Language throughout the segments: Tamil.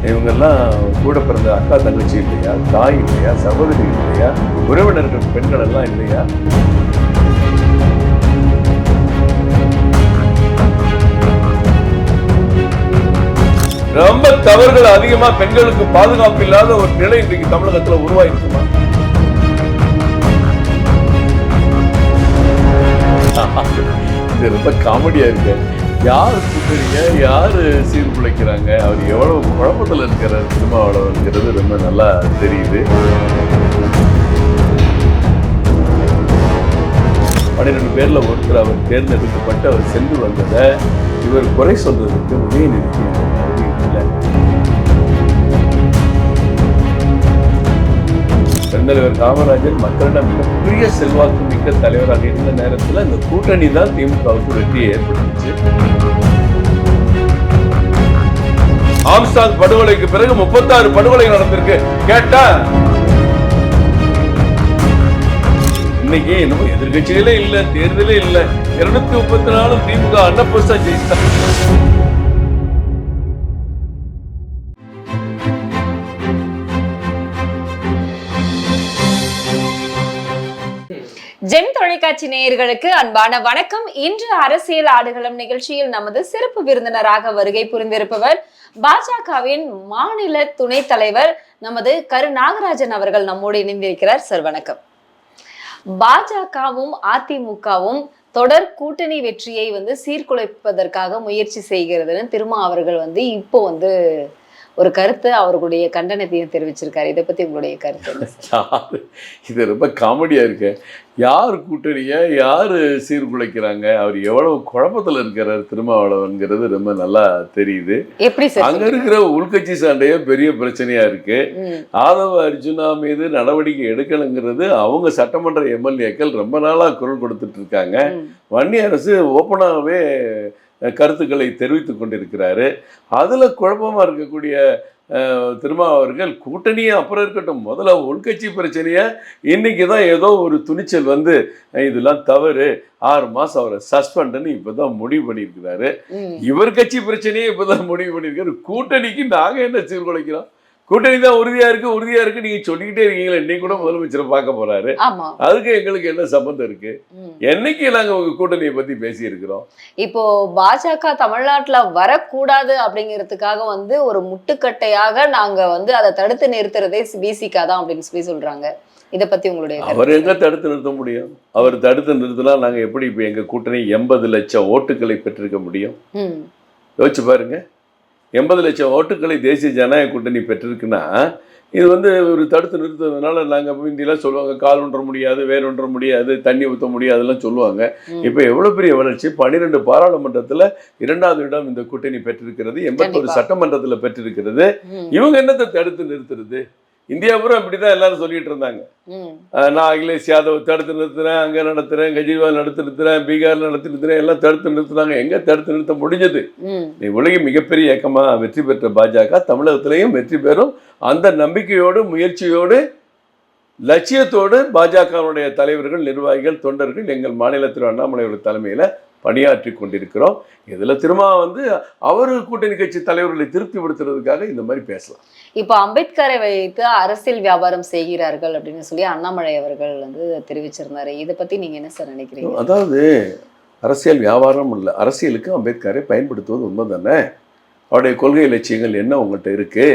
இவங்கெல்லாம் கூட பிறந்த அக்கா தங்கச்சி இல்லையா, தாய் இல்லையா, சகோதரி இல்லையா, உறவினர்கள் பெண்கள் எல்லாம் இல்லையா? ரொம்ப தவறுகள் அதிகமா பெண்களுக்கு பாதுகாப்பு இல்லாத ஒரு நிலை இன்றைக்கு தமிழகத்துல உருவாயிருக்குமா? இது ரொம்ப காமெடியா இருக்கு. யாரு கூட்டுறீங்க, யாரு சீர்குலைக்கிறாங்க, அவர் எவ்வளவு குழப்பத்துல இருக்கிற திருமாவளவன்கிறது ரொம்ப நல்லா தெரியுது. 12 பேர்ல ஒருத்தர் அவர் தேர்ந்தெடுக்கப்பட்டு அவர் சென்று வந்ததை இவர் குறை சொல்றதுக்கு உதயநிதிக்கு இல்லை. பெருந்தலைவர் காமராஜர் மக்களிடம் மிகப்பெரிய செல்வாக்கு மிக்க தலைவராக இருந்த நேரத்தில் இந்த கூட்டணி தான் திமுகவுக்கு வெற்றியை ஏற்படுத்துச்சு. ஆம்ஸ்டாங் படுகொலைக்கு பிறகு 36 படுகொலை நடந்திருக்கு. கேட்டா இன்னைக்கு என்னமோ எதிர்கட்சிகளே இல்ல, தேர்தலே இல்ல, 234 திமுக அன்னப்போஸ்டா ஜெயிச்சா. ஜெம் தொலைக்காட்சி நேயர்களுக்கு அன்பான வணக்கம். இன்று அரசியல் ஆடுகளம் நிகழ்ச்சியில் நமது சிறப்பு விருந்தினராக வருகை புரிந்திருப்பவர் பாஜகவின் மாநில துணைத் தலைவர் நமது கரு நாகராஜன் அவர்கள் நம்மோடு இணைந்திருக்கிறார். சார் வணக்கம். பாஜகவும் அதிமுகவும் தொடர் கூட்டணி வெற்றியை சீர்குலைப்பதற்காக முயற்சி செய்கிறதுன்னு திருமா அவர்கள் இப்போ ஒரு கருத்து, அவர்களுடைய கண்டனத்தையும் தெரிவிச்சிருக்காரு. இதை பத்தி உங்களுடைய கருத்து? இது ரொம்ப காமெடியா இருக்கு. யார் கூட்டணிய யாரு சீர்குலைக்கிறாங்க, அவர் எவ்வளவு குழப்பத்துல இருக்கிறார் திருமாவளவன்கிறது ரொம்ப நல்லா தெரியுது. எப்படி அங்க இருக்கிற உள்கட்சி சண்டையே பெரிய பிரச்சனையா இருக்கு. ஆதவ அர்ஜுனா மீது நடவடிக்கை எடுக்கணுங்கிறது அவங்க சட்டமன்ற எம்எல்ஏக்கள் ரொம்ப நாளா குரல் கொடுத்துட்டு இருக்காங்க. வன்னியரசு ஓப்பனாகவே கருத்துக்களை தெரிவித்துக் கொண்டிருக்கிறாரு. அதுல குழப்பமா இருக்கக்கூடிய திருமாவர்கள் கூட்டணியே அப்புறம் இருக்கட்டும், முதல்ல உள்கட்சி பிரச்சனைய இன்னைக்குதான் ஏதோ ஒரு துணிச்சல் இதெல்லாம் தவறு, 6 மாசம் அவரை சஸ்பெண்ட்னு இப்பதான் முடிவு பண்ணியிருக்கிறாரு. இவர் கட்சி பிரச்சனையே இப்பதான் முடிவு பண்ணியிருக்காரு. கூட்டணிக்கு நாங்க என்ன சீர்குலைக்கிறோம்? கூட்டணி தான் உறுதியா இருக்கு நீங்க சொல்லிக்கிட்டே இருக்கீங்களா? இன்னைக்கு கூட முதலமைச்சரை பார்க்க போறாரு. அதுக்கு எங்களுக்கு என்ன சம்பந்தம் இருக்கு? என்னைக்கு நாங்க உங்க கூட்டணியை பத்தி பேசி இருக்கிறோம்? இப்போ பாஜக தமிழ்நாட்டுல வரக்கூடாது அப்படிங்கிறதுக்காக ஒரு முட்டுக்கட்டையாக நாங்க அதை தடுத்து நிறுத்துறதே பிசிகா தான் அப்படின்னு சொல்றாங்க. இதை பத்தி உங்களுடைய அவர் எங்க தடுத்து நிறுத்த முடியும்? அவர் தடுத்து நிறுத்தினா நாங்க எப்படி இப்ப எங்க கூட்டணி 80 லட்சம் ஓட்டுகளை பெற்றிருக்க முடியும்? யோசிச்சு பாருங்க. 80 லட்சம் ஓட்டுக்களை தேசிய ஜனநாயக கூட்டணி பெற்றிருக்குன்னா இது ஒரு தடுத்து நிறுத்துறதுனால நாங்கள் இந்தியெல்லாம் சொல்லுவாங்க, கால் ஒன்ற முடியாது, வேர் ஒன்ற முடியாது, தண்ணி ஊற்ற முடியாதுலாம் சொல்லுவாங்க. இப்போ எவ்வளோ பெரிய வளர்ச்சி! 12 பாராளுமன்றத்தில் 2வது இடம் இந்த கூட்டணி பெற்றிருக்கிறது, 81 சட்டமன்றத்தில் பெற்றிருக்கிறது. இவங்க என்னத்தை தடுத்து நிறுத்துறது? இந்தியா பூரா இப்படிதான் எல்லாரும் சொல்லிட்டு இருந்தாங்க. நான் அகிலேஷ் யாதவ் தடுத்து நிறுத்துறேன், அங்க நடத்துறேன், கெஜ்ரிவால் நடத்தி நிறுத்துறேன், பீகார்ல நடத்தி நிறுத்துறேன், எல்லாம் தடுத்து நிறுத்துறாங்க. எங்க தடுத்து நிறுத்த முடிஞ்சது? உலகின் மிகப்பெரிய இயக்கமா வெற்றி பெற்ற பாஜக தமிழகத்திலையும் வெற்றி பெறும். அந்த நம்பிக்கையோடு, முயற்சியோடு, லட்சியத்தோடு பாஜகவுடைய தலைவர்கள், நிர்வாகிகள், தொண்டர்கள் எங்கள் மாநிலத்தில் அண்ணாமலையோட தலைமையில பணியாற்றி கொண்டிருக்கிறோம். இதுல திரும்ப அவரு கூட்டணி கட்சி தலைவர்களை திருப்திப்படுத்துறதுக்காக இந்த மாதிரி பேசலாம். இப்போ அம்பேத்கரை வைத்து அரசியல் வியாபாரம் செய்கிறார்கள் அப்படின்னு சொல்லி அண்ணாமலை அவர்கள் தெரிவிச்சிருந்தாரு. இதை பத்தி நீங்க என்ன சார் நினைக்கிறீங்க? அதாவது அரசியல் வியாபாரம் இல்லை, அரசியலுக்கு அம்பேத்கரை பயன்படுத்துவது உண்மை தானே. அவருடைய கொள்கை லட்சியங்கள் என்ன உங்கள்கிட்ட இருக்கு?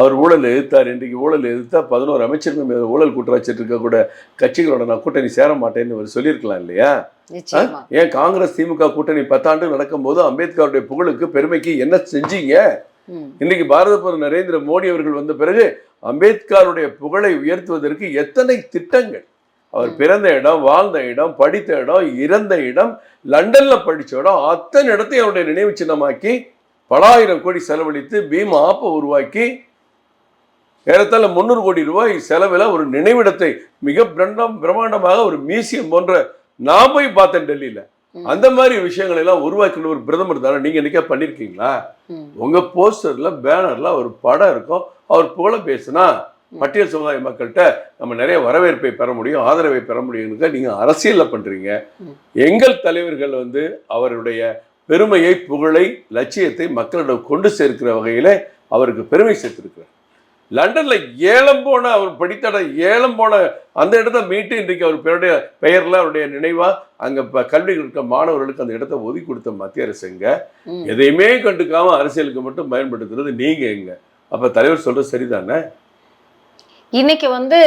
அவர் ஊழல் எதிர்த்தார். இன்றைக்கு ஊழல் எதிர்த்தா 11 அமைச்சர்கள் மீது ஊழல் குற்றச்சாட்டு இருக்க கூட கட்சிகளோட நான் கூட்டணி சேர மாட்டேன்னு அவர் சொல்லியிருக்கலாம் இல்லையா? ஏன் காங்கிரஸ் திமுக கூட்டணி 10 ஆண்டு நடக்கும் போது அம்பேத்கருடைய புகழுக்கு பெருமைக்கு என்ன செஞ்சீங்க? இன்னைக்கு பாரத பிரதமர் நரேந்திர மோடி அவர்கள் வந்த பிறகு அம்பேத்கருடைய புகழை உயர்த்துவதற்கு எத்தனை திட்டங்கள்! அவர் பிறந்த இடம், வாழ்ந்த இடம், படித்த இடம், இறந்த இடம், லண்டன்ல படிச்ச இடம், அத்தனை இடத்தையும் அவருடைய நினைவு சின்னமாக்கி பல ஆயிரம் கோடி செலவழித்து பீமா ஆப்பை உருவாக்கி ஏறத்தாழ 300 கோடி ரூபாய் செலவில் ஒரு நினைவிடத்தை மிக பிரம்மாண்டமாக ஒரு மியூசியம் போன்ற நான் போய் பார்த்தேன் டெல்லியில. அந்த மாதிரி விஷயங்கள் எல்லாம் உருவாக்கின ஒரு பிரதமர் தானே. நீங்க என்னைக்கா பண்ணிருக்கீங்களா? உங்க போஸ்டர்ல பேனர்ல ஒரு படம் இருக்கும், அவர் புகழ பேசுனா பட்டியல் சமுதாய மக்கள்கிட்ட நம்ம நிறைய வரவேற்பை பெற முடியும், ஆதரவை பெற முடியும். நீங்க அரசியல்ல பண்றீங்க. எங்கள் தலைவர்கள் அவருடைய பெருமையை, புகழை, லட்சியத்தை மக்களிடம் கொண்டு சேர்க்கிற வகையில அவருக்கு பெருமை சேர்த்திருக்கிறார். லண்டன்ல ஏலம் போன அவர் படித்தட ஏலம் போன அந்த இடத்த மீட்டு இன்றைக்கு அவர் பெயர்ல அவருடைய நினைவா அங்க கல்வி இருக்க மாணவர்களுக்கு அந்த இடத்த ஒதுக்கி கொடுத்த மத்திய அரசு எங்க? எதையுமே கண்டுக்காம அரசியலுக்கு மட்டும் பயன்படுத்துறது நீங்க எங்க? அப்ப தலைவர் சொல்றது சரிதானே? இன்னைக்கு வந்து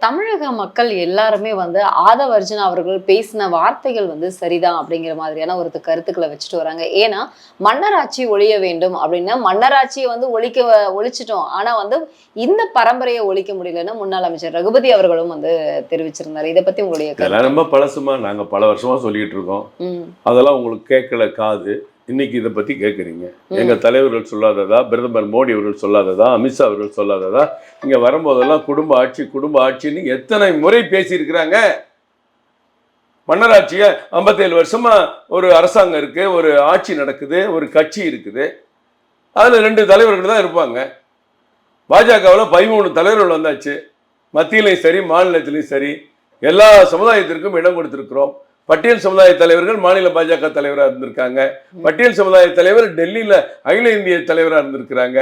தமிழக மக்கள் எல்லாருமே வந்து ஆதவ அர்ஜுனா அவர்கள் பேசின வார்த்தைகள் வந்து சரிதான் அப்படிங்கிற மாதிரியான ஒரு கருத்துக்களை வச்சுட்டு வராங்க. ஏன்னா மன்னராட்சி ஒழிய வேண்டும் அப்படின்னா மன்னராட்சியை வந்து ஒழிச்சிட்டோம், ஆனா வந்து இந்த பரம்பரையை ஒழிக்க முடியலன்னு முன்னாள் அமைச்சர் ரகுபதி அவர்களும் வந்து தெரிவிச்சிருந்தாரு. இதை பத்தி உங்களுடைய கருத்து? ரொம்ப பழசுமா, நாங்க பல வருஷமா சொல்லிட்டு இருக்கோம். அதெல்லாம் உங்களுக்கு கேட்கல காது. இன்னைக்கு இதை பத்தி கேட்குறீங்க. எங்க தலைவர்கள் சொல்லாததா, பிரதமர் மோடி அவர்கள் சொல்லாததா, அமித்ஷா அவர்கள் சொல்லாததா? இங்க வரும்போதெல்லாம் குடும்ப ஆட்சின்னு எத்தனை முறை பேசியிருக்கிறாங்க. மன்னராட்சிய 57 வருஷமா ஒரு அரசாங்கம் இருக்கு, ஒரு ஆட்சி நடக்குது, ஒரு கட்சி இருக்குது. அதுல 2 தலைவர்கள் தான் இருப்பாங்க. பாஜகவில் 13 தலைவர்கள் வந்தாச்சு. மத்தியிலையும் சரி மாநிலத்திலையும் சரி எல்லா சமுதாயத்திற்கும் இடம் கொடுத்திருக்கிறோம். பட்டியல் சமுதாய தலைவர்கள் மாநில பாஜக தலைவராக இருந்திருக்காங்க. பட்டியல் சமுதாய தலைவர் டெல்லியில அகில இந்திய தலைவராக இருந்திருக்கிறாங்க.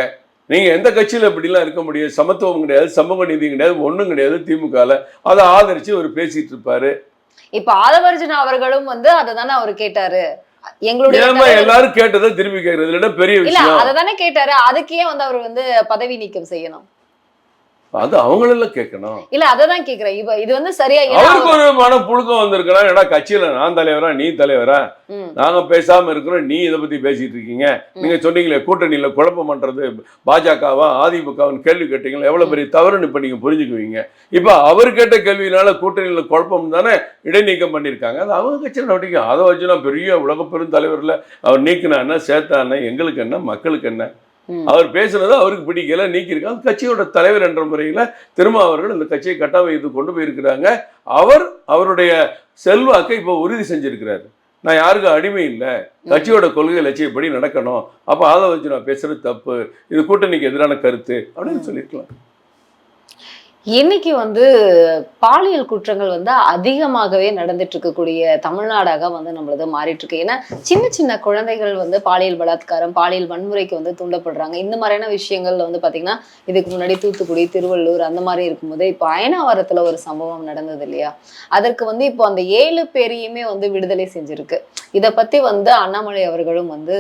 நீங்க எந்த கட்சியில இப்படிலாம் இருக்க முடியும்? சமத்துவம் கிடையாது, சமூக நீதி கிடையாது, ஒண்ணும் கிடையாது. திமுகல அதை ஆதரிச்சு அவர் பேசிட்டு இருப்பாரு. இப்ப ஆதவ அர்ஜுனா அவர்களும் வந்து அதை தானே அவர் கேட்டாரு. எங்களுடைய எல்லாரும் கேட்டதை திருப்பி கேட்கறது பெரிய விஷயம். அதை தானே கேட்டாரு. அதுக்கே வந்து அவர் வந்து பதவி நீக்கம் செய்யணும். அது அவங்களெல்லாம் கேட்கணும். இல்ல அததான் கேக்குறேன். இப்ப இது வந்து சரியா அவருக்கு ஒரு மன புழுக்கம் வந்திருக்கலாம். ஏன்னா கட்சியில நான் தலைவரா நீ தலைவரா, நாங்க பேசாம இருக்கிறோம், நீ இதை பத்தி பேசிட்டு இருக்கீங்க. நீங்க சொன்னீங்களே கூட்டணியில குழப்பம் பண்றது பாஜகவா அதிமுகவின் கேள்வி கேட்டீங்களா, எவ்வளவு பெரிய தவறுன்னு இப்ப நீங்க புரிஞ்சுக்குவீங்க. இப்ப அவர் கேட்ட கேள்வியினால கூட்டணியில குழப்பம் தானே இடைநீக்கம் பண்ணிருக்காங்க. அது அவங்க கட்சியில நோட்டிக்கும். அதை வச்சுனா பெரிய உலக பெரும் தலைவர்ல அவர் நீக்கினா என்ன, சேர்த்தா என்ன, எங்களுக்கு என்ன, மக்களுக்கு என்ன? அவர் பேசுனது அவருக்கு பிடிக்கல, நீக்கியிருக்காங்க. கட்சியோட தலைவர் என்ற முறையில் திருமாவர்கள் இந்த கட்சியை கட்டமைத்து கொண்டு போயிருக்கிறாங்க. அவருடைய செல்வாக்கை இப்போ உறுதி செஞ்சிருக்கிறாரு. நான் யாருக்கும் அடிமை இல்லை, கட்சியோட கொள்கை லட்சியப்படி நடக்கணும். அப்போ அதை வச்சு நான் பேசுறது தப்பு, இது கூட்டணிக்கு எதிரான கருத்து அப்படின்னு சொல்லியிருக்கலாம். இன்னைக்கு வந்து பாலியல் குற்றங்கள் வந்து அதிகமாகவே நடந்துட்டு இருக்கக்கூடிய தமிழ்நாடாக வந்து நம்மளது மாறிட்டு இருக்கு. ஏன்னா சின்ன சின்ன குழந்தைகள் வந்து பாலியல் பலாத்காரம், பாலியல் வன்முறைக்கு வந்து தூண்டப்படுறாங்க. இந்த மாதிரியான விஷயங்கள்ல வந்து பாத்தீங்கன்னா இதுக்கு முன்னாடி தூத்துக்குடி, திருவள்ளூர் அந்த மாதிரி இருக்கும்போது இப்போ அயனாவரத்துல ஒரு சம்பவம் நடந்தது இல்லையா? அதற்கு வந்து இப்போ அந்த 7 பேரையுமே வந்து விடுதலை செஞ்சிருக்கு. இதை பத்தி வந்து அண்ணாமலை அவர்களும் வந்து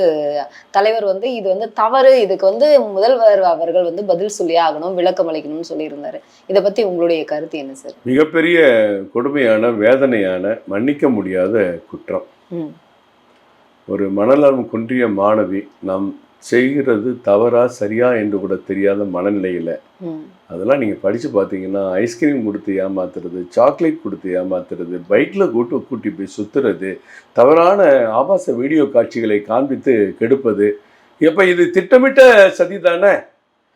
தலைவர் வந்து இது வந்து தவறு, இதுக்கு வந்து முதல்வர் அவர்கள் வந்து பதில் சொல்லி ஆகணும், விளக்கம் அளிக்கணும்னு சொல்லியிருந்தாரு. இதை பத்தி உங்களுடைய கருத்து என்ன சார்? மிகப்பெரிய கொடுமையான, வேதனையான, மன்னிக்க முடியாத குற்றம். ஒரு மனநலம் குன்றிய மாணவி நாம் செய்கிறது தவறா சரியா என்று கூட தெரியாத மனநிலையில, அதெல்லாம் நீங்க படிச்சு பார்த்தீங்கன்னா ஐஸ்கிரீம் கொடுத்து ஏமாத்துறது, சாக்லேட் கொடுத்து ஏமாத்துறது, பைக்ல கூட்டி போய் சுத்துறது, தவறான ஆபாச வீடியோ காட்சிகளை காண்பித்து கெடுப்பது. எப்ப இது திட்டமிட்ட சதி தானே,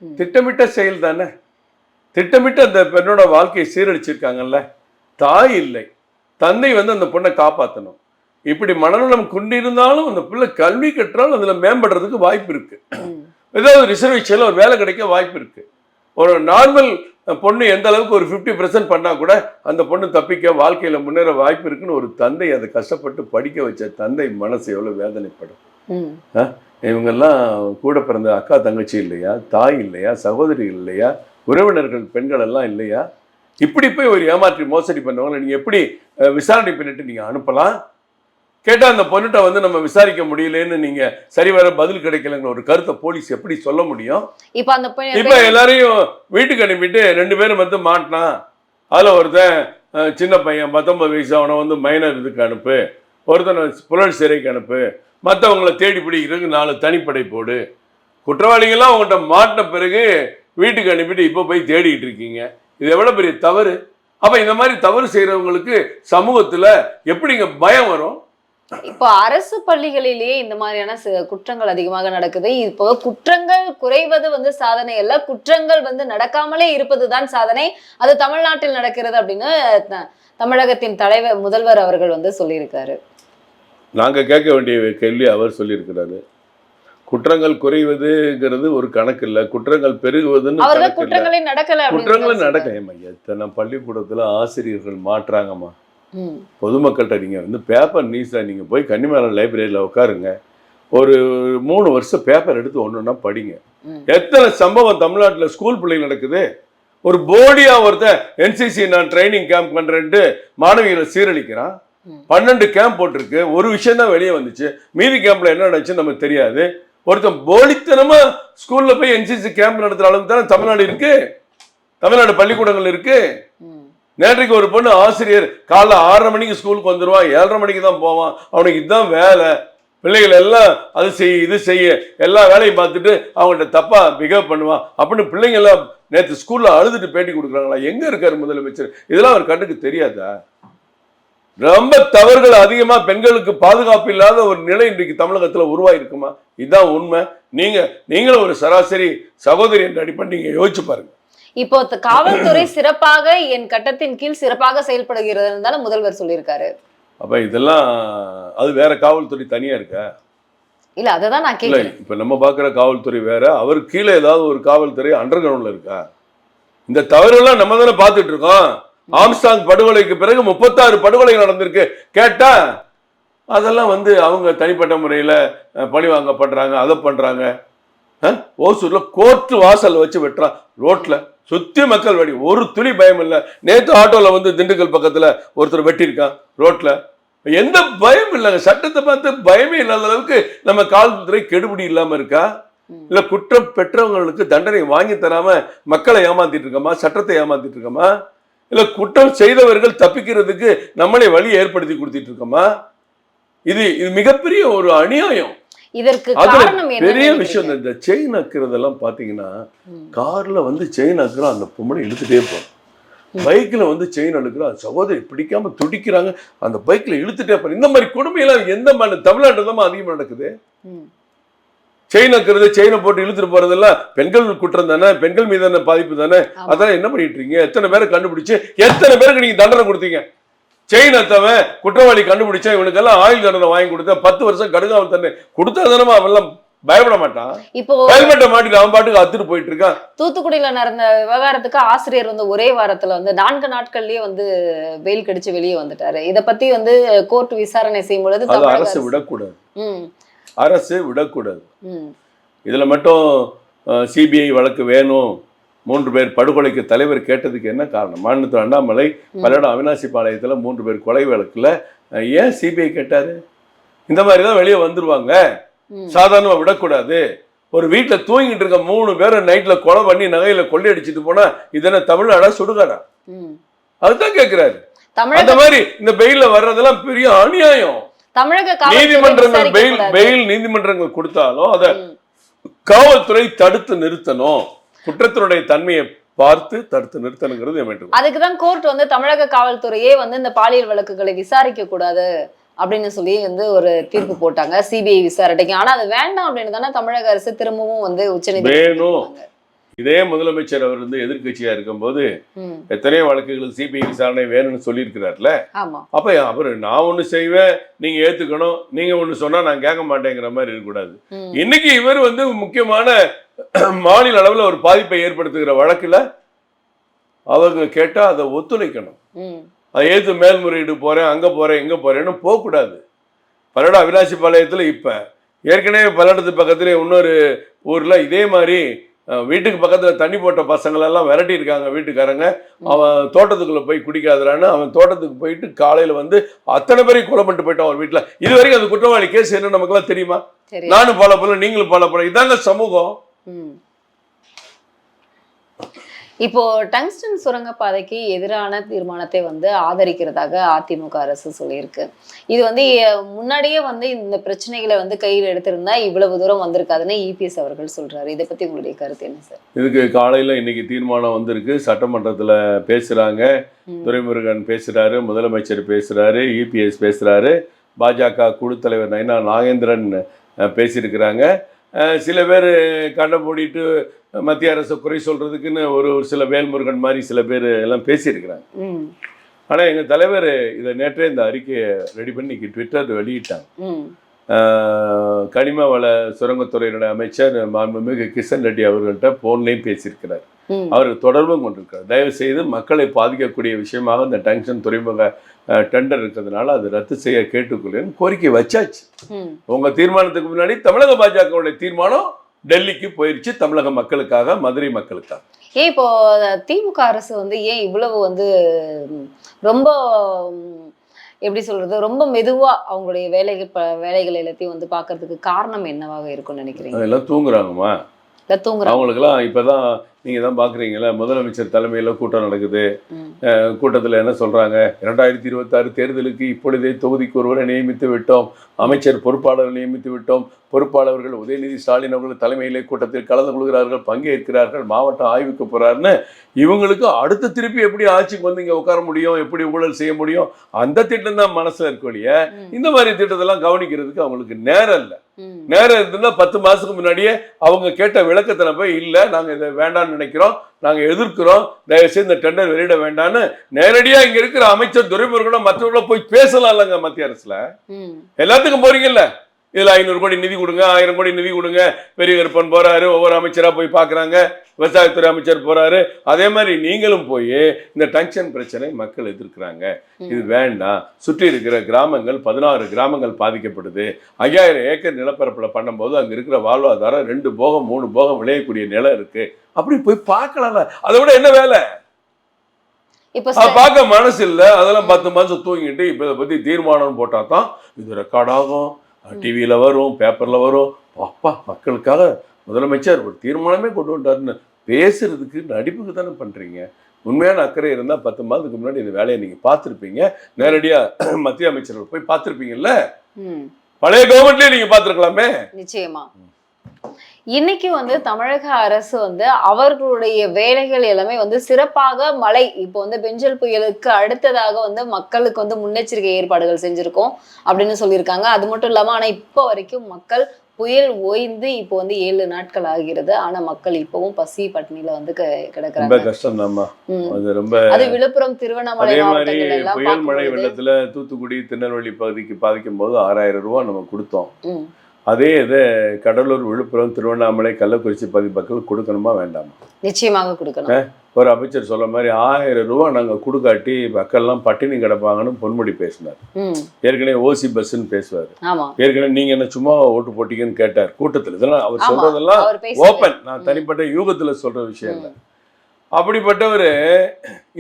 திட்டமிட்ட செயல் தானே. திட்டமிட்டு அந்த பெண்ணோட வாழ்க்கையை சீரழிச்சிருக்காங்கல்ல. தாய் இல்லை, தந்தை வந்து அந்த பொண்ணை காப்பாற்றணும். இப்படி மனநலம் கொண்டிருந்தாலும் அந்த பிள்ளை கல்வி கற்றால் அதுல மேம்படுறதுக்கு வாய்ப்பு இருக்கு. ஏதாவது ரிசர்வேஷன்ல ஒரு வேலை கிடைக்க வாய்ப்பு இருக்கு. ஒரு நார்மல் பொண்ணு எந்த அளவுக்கு ஒரு 50% பண்ணா கூட அந்த பொண்ணு தப்பிக்க, வாழ்க்கையில முன்னேற வாய்ப்பு இருக்குன்னு ஒரு தந்தை அதை கஷ்டப்பட்டு படிக்க வச்ச தந்தை மனசு எவ்வளவு வேதனைப்படும். இவங்கெல்லாம் கூட பிறந்த அக்கா தங்கச்சி இல்லையா, தாய் இல்லையா, சகோதரிகள் இல்லையா, உறவினர்கள் பெண்கள் எல்லாம் இல்லையா? இப்படி போய் ஒரு ஏமாற்றி மோசடி பண்ணவங்களை நீங்க எப்படி விசாரணை பண்ணிட்டு நீங்க அனுப்பலாம்? கேட்டா அந்த பொண்ணுகிட்ட வந்து நம்ம விசாரிக்க முடியலன்னு நீங்க சரிவர பதில் கிடைக்கலங்கிற ஒரு கருத்தை போலீஸ் எப்படி சொல்ல முடியும்? இப்ப எல்லாரையும் வீட்டுக்கு அனுப்பிட்டு 2 பேரும் வந்து மாட்டினா, அதுல ஒருத்தன் சின்ன பையன் 19 வயசு, அவனை வந்து மைனர் இதுக்கு அனுப்பு, ஒருத்தனை புலல் சிறைக்கு அனுப்பு, மற்றவங்களை தேடி பிடிக்கிறதுக்கு 4 தனிப்படை போடு. குற்றவாளிகள்லாம் அவங்கள்ட்ட மாட்டின பிறகு வீட்டுக்கு அனுப்பிட்டு இப்போ போய் தேடிட்டு இருக்கீங்க. இது எவ்வளவு பெரிய தவறு. அப்ப இந்த மாதிரி தவறு செய்யறவங்களுக்கு சமூகத்துல எப்படிங்க பயம் வரும்? இப்போ அரசு பள்ளிகளிலேயே இந்த மாதிரியான குற்றங்கள் அதிகமாக நடக்குது. இப்போ குற்றங்கள் குறைவது வந்து சாதனை அல்ல, குற்றங்கள் வந்து நடக்காமலே இருப்பதுதான் சாதனை. அது தமிழ்நாட்டில் நடக்கிறது அப்படின்னு தமிழகத்தின் முதல்வர் அவர்கள் வந்து சொல்லியிருக்காரு. நாங்க கேட்க வேண்டிய கேள்வி அவர் சொல்லியிருக்கிறாரு. குற்றங்கள் குறைவதுங்கிறது ஒரு கணக்கு இல்லை, குற்றங்கள் பெருகுவதுன்னு குற்றங்களே நடக்கலையம்மா. எத்தனை பள்ளிக்கூடத்துல ஆசிரியர்கள் மாற்றாங்கம்மா. பொதுமக்கள்கிட்ட நீங்க வந்து பேப்பர் நியூஸ்ல நீங்க போய் கன்னிமேல லைப்ரரியில உட்காருங்க. ஒரு 3 வருஷம் பேப்பர் எடுத்து ஒண்ணுன்னா படிங்க. எத்தனை சம்பவம் தமிழ்நாட்டில் ஸ்கூல் பிள்ளைங்க நடக்குது. ஒரு போடியா ஒருத்தன் என்சிசி நான் ட்ரைனிங் கேம்ப் பண்றேன்ட்டு மாணவிகளை சீரழிக்கிறான். 12 கேம்ப் போட்டிருக்கு, ஒரு விஷயம் தான் வெளியே வந்துச்சு, மீதி கேம்ப்ல என்ன நடந்துச்சுன்னு நமக்கு தெரியாது. ஒருத்தன் போலித்தனமா ஸ்கூல்ல போய் என்சிசி கேம்ப் நடத்துற அளவுக்கு தானே தமிழ்நாடு இருக்கு, தமிழ்நாடு பள்ளிக்கூடங்கள் இருக்கு. நேற்றைக்கு ஒரு பொண்ணு ஆசிரியர் காலைல 6:30 மணிக்கு ஸ்கூலுக்கு வந்துடுவான், 7:30 மணிக்கு தான் போவான், அவனுக்கு இதுதான் வேலை, பிள்ளைகள் எல்லாம் அது செய்ய இது செய்ய எல்லா வேலையும் பார்த்துட்டு அவங்கள்ட்ட தப்பா பிஹேவ் பண்ணுவான் அப்படின்னு பிள்ளைங்க எல்லாம் நேற்று ஸ்கூல்ல அழுதுட்டு பேட்டி கொடுக்குறாங்களா? எங்க இருக்காரு முதலமைச்சர்? இதெல்லாம் அவர் கண்ணுக்கு தெரியாதா? ரொம்ப தவறுகள் அதிகமா, பெண்களுக்கு பாதுகாப்பு இல்லாத ஒரு நிலை இன்றைக்கு தமிழகத்துல உருவாயிருக்குமா? இதுதான் உண்மை. நீங்களும் ஒரு சராசரி சகோதரி என்ற அடிப்படை நீங்க யோசிச்சு பாருங்க. இப்போ காவல்துறை சிறப்பாக என் கட்டத்தின் கீழ் சிறப்பாக செயல்படுகிறது முதல்வர் சொல்லியிருக்காரு. அப்ப இதெல்லாம் அது வேற காவல்துறை தனியா இருக்கா? இல்ல அததான் நான் கேட்கிறேன். இப்ப நம்ம பாக்குற காவல்துறை வேற, அவர் கீழே ஏதாவது ஒரு காவல்துறை அண்டர் கிரவுண்ட்ல இருக்கா? இந்த தவறுலாம் நம்ம தானே பார்த்துட்டு இருக்கோம். ஆம்ஸ்டாங் படுகொலைக்கு பிறகு 36 படுகொலை நடந்திருக்கு. கேட்டா அதெல்லாம் அவங்க தனிப்பட்ட முறையில பழி வாங்கப்படுறாங்க, அதை பண்றாங்க. ஓசூர்ல கோர்ட் வாசல் வச்சு வெட்டுறான், ரோட்ல சுத்தி மக்கள் வெடி, ஒரு துளி பயம் இல்லை. நேற்று ஆட்டோல திண்டுக்கல் பக்கத்துல ஒருத்தர் வெட்டியிருக்கான் ரோட்ல, எந்த பயம் இல்லைங்க. சட்டத்தை பார்த்து பயமே இல்லாத அளவுக்கு நம்ம காவல்துறை கெடுபிடி இல்லாம இருக்கா? இல்ல குற்றம் பெற்றவங்களுக்கு தண்டனை வாங்கி தராம மக்களை ஏமாத்திட்டு இருக்கோமா? சட்டத்தை ஏமாத்திட்டு இருக்கோமா? இல்ல குற்றம் செய்தவர்கள் தப்பிக்கிறதுக்கு நம்மளே வழி ஏற்படுத்தி கொடுத்துட்டு இருக்கோமா? இது மிகப்பெரிய ஒரு அநியாயம். இதற்கு பெரிய விஷயம் இந்த செயின் அக்கிறதெல்லாம் பாத்தீங்கன்னா, கார்ல செயின் அக்குற அந்த பொம்பளை இழுத்துட்டே போறோம், பைக்ல செயின் அழுக்குற சகோதரி பிடிக்காம துடிக்கிறாங்க, அந்த பைக்ல இழுத்துட்டே போற. இந்த மாதிரி கொடுமையெல்லாம் எந்த தமிழ்நாட்டில் தான் அதிகமா நடக்குது. செயின் அக்கிறது, செயினை போட்டு இழுத்துட்டு போறதெல்லாம் பெண்கள் குற்றம் தானே, பெண்கள் மீதான பாதிப்பு தானே. அதெல்லாம் என்ன பண்ணிட்டு இருக்கீங்க? எத்தனை பேரை கண்டுபிடிச்சு எத்தனை பேருக்கு நீங்க தண்டனை கொடுத்தீங்க? செயின் அத்தவன் குற்றவாளி கண்டுபிடிச்சா இவனுக்கெல்லாம் ஆயுள் தண்டனை வாங்கி கொடுத்தா 10 வருஷம் கடுங்காமல் தண்டனை கொடுத்தா தானே அவெல்லாம் பயப்பட மாட்டான். இப்போ ஹெல்மெட்டை மாட்டிட்டு அவன் பாட்டுக்கு அத்துட்டு போயிட்டு இருக்கான். தூத்துக்குடியில நடந்த விவகாரத்துக்கு ஆசிரியர் ஒரே வாரத்துல 4 நாட்கள்லயே வெயில் கடிச்சு வெளியே வந்துட்டாரு. இத பத்தி கோர்ட் விசாரணை செய்யும் பொழுது அரசு விடக்கூடாது, அரசு விடக்கூடாது. இதுல மட்டும் சிபிஐ வழக்கு வேணும், 3 பேர் படுகொலைக்கு தலைவர் கேட்டதுக்கு என்ன காரணம்? மாநிலத்தில் அண்ணாமலை பல்லடம் அவினாசி பாளையத்துல 3 பேர் கொலை வழக்குல ஏன் சிபிஐ கேட்டாரு? இந்த மாதிரிதான் வெளியே வந்துருவாங்க, சாதாரணமா விடக்கூடாது. ஒரு வீட்டுல தூங்கிட்டு இருக்க 3 பேரை நைட்ல கொலை பண்ணி நகையில கொள்ளையடிச்சிட்டு போனா இது என்ன தமிழ்நாடா சுடுகாடா? அதுதான் கேட்கிறாரு. அந்த மாதிரி இந்த பெயில வர்றதெல்லாம் பெரிய அநியாயம். நீதிமன்றங்கள் பெயில் நீதிமன்றங்கள் கொடுத்தாலும் அதை காவல்துறை தடுத்து நிறுத்தணும், குற்றத்தினுடைய தன்மையை பார்த்து தடுத்து நிறுத்தணுங்கிறது. அதுக்குதான் கோர்ட் தமிழக காவல்துறையே இந்த பாலியல் வழக்குகளை விசாரிக்க கூடாது அப்படின்னு சொல்லி ஒரு தீர்ப்பு போட்டாங்க சிபிஐ விசாரணைக்கு. ஆனா அது வேண்டாம் அப்படின்னு தானே தமிழக அரசு திரும்பவும் உச்சநீதிமன்றம். இதே முதலமைச்சர் அவர் எதிர்கட்சியா இருக்கும் போது எத்தனையோ வழக்குகளுக்கு சிபிஐ விசாரணை வேணும்னு சொல்லியிருக்கிறார்ல. அப்ப அவரு நான் ஒண்ணு செய்வேன் நீங்க ஏத்துக்கணும், நீங்க ஒண்ணு சொன்னா நான் கேட்க மாட்டேங்கிற மாதிரி இருக்கக்கூடாது. இன்னைக்கு இவர் முக்கியமான மாநில அளவுல ஒரு பாதிப்பை ஏற்படுத்துகிற வழக்குல அவங்க கேட்டா அதை ஒத்துழைக்கணும். அதை ஏத்து மேல்முறையீடு போறேன், அங்க போறேன், எங்க போறேன்னு போக கூடாது. பல்லடம் அவினாசி பாளையத்துல இப்ப ஏற்கனவே பல்லடத்து பக்கத்துல இன்னொரு ஊர்ல இதே மாதிரி வீட்டுக்கு பக்கத்துல தண்ணி போட்ட பசங்களெல்லாம் விரட்டி இருக்காங்க வீட்டுக்காரங்க. அவன் தோட்டத்துக்குள்ள போய் குடிக்காதரான்னு அவன் தோட்டத்துக்கு போயிட்டு காலையில அத்தனை பேரையும் கொலை பண்ணிட்டு போயிட்டான் அவர் வீட்டுல. இது வரைக்கும் அந்த குற்றவாளி கேஸ் என்ன நமக்கு எல்லாம் தெரியுமா? நானும் ஃபாலோ பண்ணல, நீங்களும் ஃபாலோ பண்ண, இதாங்க சமூகம். இப்போ டங்ஸ்டன் சுரங்கப்பாதைக்கு எதிரான தீர்மானத்தை ஆதரிக்கிறதாக அதிமுக அரசு சொல்லியிருக்கு. இது முன்னாடியே இந்த பிரச்சனைகளை கையில் எடுத்திருந்தா இவ்வளவு தூரம் வந்திருக்காதுன்னு இபிஎஸ் அவர்கள் சொல்றாரு. இதை பத்தி உங்களுடைய கருத்து என்ன சார்? இதுக்கு காலையில இன்னைக்கு தீர்மானம் வந்திருக்கு, சட்டமன்றத்துல பேசுறாங்க, துரைமுருகன் பேசுறாரு, முதலமைச்சர் பேசுறாரு, இபிஎஸ் பேசுறாரு, பாஜக குழு தலைவர் நைனா நாகேந்திரன் பேசியிருக்கிறாங்க. சில பேர் கண்ணை மூடிட்டு மத்திய அரசு குறை சொல்றதுக்குன்னு ஒரு சில வேல்முருகன் மாதிரி சில பேர் எல்லாம் பேசியிருக்கிறாங்க. ஆனா எங்க தலைவர் இதை நேற்றே இந்த அறிக்கையை ரெடி பண்ணி ட்விட்டர் வெளியிட்டாங்க. கனிம வள சுரங்கத்துறையினுடைய அமைச்சர் மாண்புமிகு கிஷன் ரெட்டி அவர்கள்ட்ட போன்லையும் பேசியிருக்கிறார். அவருக்கு தொடர்பும் கொண்டிருக்காரு. தயவு செய்து மக்களை பாதிக்கக்கூடிய விஷயமாக இந்த டங்ஷன் துறைமுக டெண்டர் இருக்கிறதுனால அது ரத்து செய்ய கேட்டுக்கொள்ளுன்னு கோரிக்கை வச்சாச்சு. உங்க தீர்மானத்துக்கு முன்னாடி தமிழக பாஜகவுடைய தீர்மானம் டெல்லிக்கு போயிருச்சு, தமிழக மக்களுக்காக, மதுரை மக்களுக்காக. ஏன் இப்போ திமுக அரசு வந்து ஏன் இவ்வளவு வந்து ரொம்ப எப்படி சொல்றது, ரொம்ப மெதுவா அவங்களுடைய வேலைகள் எல்லாத்தையும் வந்து பாக்குறதுக்கு காரணம் என்னவாக இருக்கும்னு நினைக்கிறீங்க? அதெல்லாம் தூங்குறாங்கம்மா. அவங்களுக்கெல்லாம் இப்பதான் நீங்க தான் பாக்குறீங்களா, முதலமைச்சர் தலைமையில கூட்டம் நடக்குது. கூட்டத்துல என்ன சொல்றாங்க, 2026 தேர்தலுக்கு இப்பொழுதே தொகுதிக்கு ஒருவரை நியமித்து விட்டோம், அமைச்சர் பொறுப்பாளர்கள் நியமித்து விட்டோம், பொறுப்பாளர்கள் உதயநிதி ஸ்டாலின் அவர்கள் தலைமையிலே கூட்டத்தில் கலந்து கொள்கிறார்கள், பங்கேற்கிறார்கள், மாவட்டம் ஆய்வுக்கு போறாருன்னு இவங்களுக்கு அடுத்த திருப்பி எப்படி ஆட்சிக்கு வந்து இங்க உட்கார முடியும், எப்படி ஊழல் செய்ய முடியும், அந்த திட்டம் தான் மனசுல இருக்கக்கூடிய. இந்த மாதிரி திட்டத்தெல்லாம் கவனிக்கிறதுக்கு அவங்களுக்கு நேரம் இல்லை. நேரம் இருந்தா 10 மாசத்துக்கு முன்னாடியே அவங்க கேட்ட விளக்கத்துல போய் இல்ல நாங்க இதை வேண்டாம்னு நினைக்கிறோம், நாங்க எதிர்க்கிறோம், தயவுசெய்து இந்த டெண்டர் வெளியிட வேண்டாம்னு நேரடியா இங்க இருக்கிற அமைச்சர் துரைமுருகனும் மற்றவர்களும் போய் பேசலாம் இல்லைங்க. மத்திய அரசுல எல்லாத்துக்கும் போறீங்கல்ல, இதுல 500 கோடி நிதி கொடுங்க, 1000 கோடி நிதி கொடுங்க, பெரிய கருப்பன் போறாரு, ஒவ்வொரு அமைச்சரா போய் பாக்குறாங்க, விவசாயத்துறை அமைச்சர் போறாரு. அதே மாதிரி நீங்களும் போய் இந்த டங்ஷன் பிரச்சனை மக்கள் எதிர்க்கிறாங்க, இது வேண்டாம், சுற்றி இருக்கிற கிராமங்கள் 16 கிராமங்கள் பாதிக்கப்படுது, 5000 ஏக்கர் நிலப்பரப்புல பண்ணும்போது அங்க இருக்கிற வாழ்வாதாரம் 2 போகம் 3 போகம் விளையக்கூடிய நிலம் இருக்கு, அப்படி போய் பார்க்கலாம்ல. அதை விட என்ன வேலை? பார்க்க மனசு இல்லை, அதெல்லாம் 10 மாசம் தூங்கிட்டு இப்ப இதை பத்தி தீர்மானம் போட்டா தான் இது ரெக்கார்ட் ஆகும், டிவியில வரும், பேப்பர்ல வரும். அப்பா மக்களுக்காக முதலமைச்சர் ஒரு தீர்மானமே கொண்டு வந்தாருன்னு பேசுறதுக்கு நடிப்புக்கு தானே பண்றீங்க. உண்மையான அக்கறை இருந்தா 10 மாதத்துக்கு முன்னாடி இந்த வேலையை நீங்க பார்த்துருப்பீங்க, நேரடியா மத்திய அமைச்சர்கள் போய் பார்த்துருப்பீங்கல்ல, பழைய கவர்மெண்ட்லயே நீங்க பார்த்துருக்கலாமே. நிச்சயமா இன்னைக்கு வந்து தமிழக அரசு வந்து அவர்களுடைய வேலைகள் எல்லாமே வந்து சிறப்பாக மழை இப்போ வந்து பெஞ்சல் புயலுக்கு அடுத்ததாக வந்து மக்களுக்கு வந்து முன்னெச்சரிக்கை ஏற்பாடுகள் செஞ்சிருக்கோம் அப்படின்னு சொல்லியிருக்காங்க. அது மட்டும் இல்லாம ஆனா இப்போ வரைக்கும் மக்கள் புயல் ஓய்ந்து இப்போ வந்து 7 நாட்கள் ஆகிறது, ஆனா மக்கள் இப்பவும் பசி பட்டினியில வந்து கிடக்குறாங்க. கஷ்டம் தான்மா. அது விழுப்புரம் திருவண்ணாமலை மாவட்டங்கள் எல்லாம் புயல் மழை வெள்ளத்துல தூத்துக்குடி திருநெல்வேலி பகுதிக்கு பாதிக்கும் போது 6000 ரூபாய் நம்ம கொடுத்தோம். அதே இதை கடலூர், விழுப்புரம், திருவண்ணாமலை, கள்ளக்குறிச்சி பகுதி மக்கள் கொடுக்கணுமா வேண்டாமா? நிச்சயமாக கொடுக்கணும். ஒரு அமைச்சர் சொல்ல மாதிரி 1000 ரூபாய் நாங்க கொடுக்காட்டி மக்கள்லாம் பட்டினி கிடப்பாங்கன்னு பொன்முடி பேசினார். ஏற்கனவே ஓசி பஸ்ன்னு பேசுவாரு. ஏற்கனவே நீங்க என்ன சும்மா ஓட்டு போட்டீங்கன்னு கேட்டார் கூட்டத்தில். இதெல்லாம் அவர் சொல்றதெல்லாம் ஓப்பன், நான் தனிப்பட்ட யூகத்துல சொல்ற விஷயம் இல்லை. அப்படிப்பட்டவர்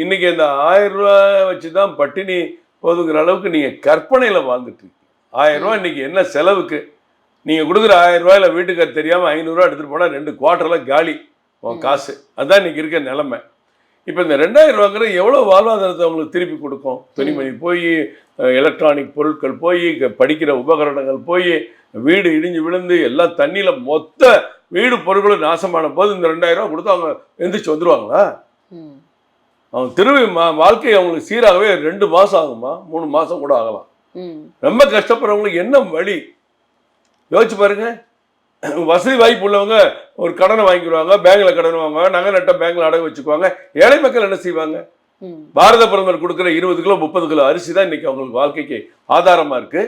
இன்னைக்கு இந்த 1000 ரூபாய் வச்சுதான் பட்டினி போதுங்கிற அளவுக்கு நீங்க கற்பனையில வாழ்ந்துட்டு இருக்கீங்க. 1000 ரூபாய் இன்னைக்கு என்ன செலவுக்கு? நீங்கள் கொடுக்குற 1000 ரூபாயில வீட்டுக்கார் தெரியாமல் 500 ரூபா எடுத்துகிட்டு போனால் 2 குவார்ட்டரில் காலி உன் காசு. அதுதான் இன்றைக்கி இருக்க நிலைமை. இப்போ இந்த 2000 ரூபாங்கிற எவ்வளோ வாழ்வாதாரத்தை அவங்களுக்கு திருப்பி கொடுக்கும்? துணிமணி போய், எலக்ட்ரானிக் பொருட்கள் போய், படிக்கிற உபகரணங்கள் போய், வீடு இடிஞ்சு விழுந்து எல்லாம் தண்ணியில் மொத்த வீடு பொருட்களும் நாசமான போது இந்த 2000 ரூபா கொடுத்து அவங்க எந்திரிச்சு வந்துடுவாங்களா? அவங்க திரும்பி வாழ்க்கை அவங்களுக்கு சீராகவே 2 மாதம் ஆகுமா, 3 மாதம் கூட ஆகலாம். ரொம்ப கஷ்டப்படுறவங்களுக்கு என்ன வழி யோசிச்சு பாருங்க. வசதி வாய்ப்பு உள்ளவங்க ஒரு கடனை வாங்கிடுவாங்க, பேங்க்ல கடன் வாங்குவாங்க, நகை நட்ட பேங்க்ல அடகு வச்சுக்குவாங்க. ஏழை மக்கள் என்ன செய்வாங்க? பாரத பிரதமர் கொடுக்குற 20 கிலோ 30 கிலோ அரிசி தான் இன்னைக்கு அவங்களுக்கு வாழ்க்கைக்கு ஆதாரமா இருக்கு.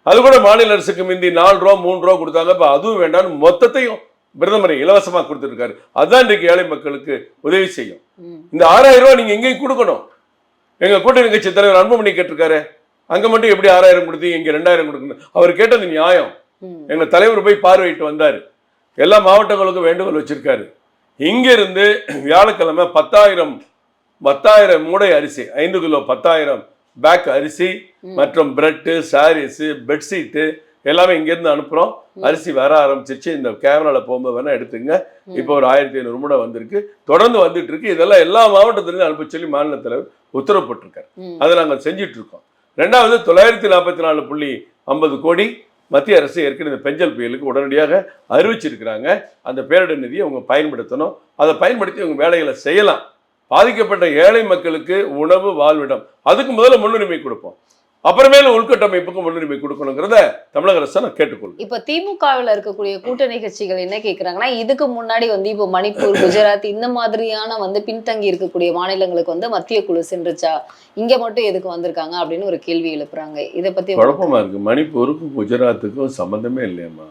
அது கூட மாநில அரசுக்கு முந்தி 4 ரூபா 3 ரூபா கொடுத்தாங்க, இப்ப அதுவும் வேண்டாம்னு மொத்தத்தையும் பிரதமரை இலவசமா கொடுத்துருக்காரு. அதுதான் இன்றைக்கு ஏழை மக்களுக்கு உதவி செய்யும். இந்த 6000 ரூபாய் நீங்க எங்கேயும் கொடுக்கணும். எங்க கூட்டணி கட்சி தலைவர் அன்புமணி கேட்டிருக்காரு, அங்க மட்டும் எப்படி 6000 கொடுத்தீங்க, இங்க 2000 கொடுக்கணும்? அவர் கேட்டது நியாயம். எங்க தலைவர் போய் பார்வையிட்டு வந்தாரு, எல்லா மாவட்டங்களுக்கும் வேண்டுகோள் வச்சிருக்காரு. இங்க இருந்து வியாழக்கிழமை 10,000 மூடை அரிசி, 5 கிலோ 10,000 பேக் அரிசி மற்றும் பிரெட்டு, சாரீஸ், பெட்ஷீட்டு எல்லாமே இங்க இருந்து அனுப்புறோம். அரிசி வர ஆரம்பிச்சிருச்சு. இந்த கேமரால போகும்போது வேணா எடுத்துங்க. இப்போ ஒரு 1500 மூடை வந்திருக்கு, தொடர்ந்து வந்துட்டு இருக்கு. இதெல்லாம் எல்லா மாவட்டத்திலிருந்து அனுப்ப சொல்லி மாநில தலைவர் உத்தரவு போட்டிருக்காரு. அதை நாங்கள் செஞ்சிட்டு இருக்கோம். 2வது 944.50 கோடி மத்திய அரசு ஏற்கனவே இந்த பெஞ்சல் புயலுக்கு உடனடியாக அறிவிச்சிருக்கிறாங்க. அந்த பேரிடர் நிதியை அவங்க பயன்படுத்தணும். அதை பயன்படுத்தி அவங்க வேலைகளை செய்யலாம். பாதிக்கப்பட்ட ஏழை மக்களுக்கு உணவு, வாழ்விடம், அதுக்கு முதல்ல முன்னுரிமை கொடுப்போம். அப்புறமேல உள்கட்டமைப்புக்கு முன்னுரிமை கொடுக்கணுங்கிறத தமிழக அரசு நான் கேட்டுக்கொள்ளும். இப்ப திமுகவில் இருக்கக்கூடிய கூட்டணி கட்சிகள் என்ன கேட்கிறாங்கன்னா, இதுக்கு முன்னாடி வந்து இப்போ மணிப்பூர், குஜராத் இந்த மாதிரியான வந்து பின்தங்கி இருக்கக்கூடிய மாநிலங்களுக்கு வந்து மத்திய குழு சென்றுச்சா, இங்க மட்டும் எதுக்கு வந்திருக்காங்க அப்படின்னு ஒரு கேள்வி எழுப்புறாங்க. இதை பத்தி குழப்பமா இருக்கு. மணிப்பூருக்கும் குஜராத்துக்கும் சம்பந்தமே இல்லையம்மா.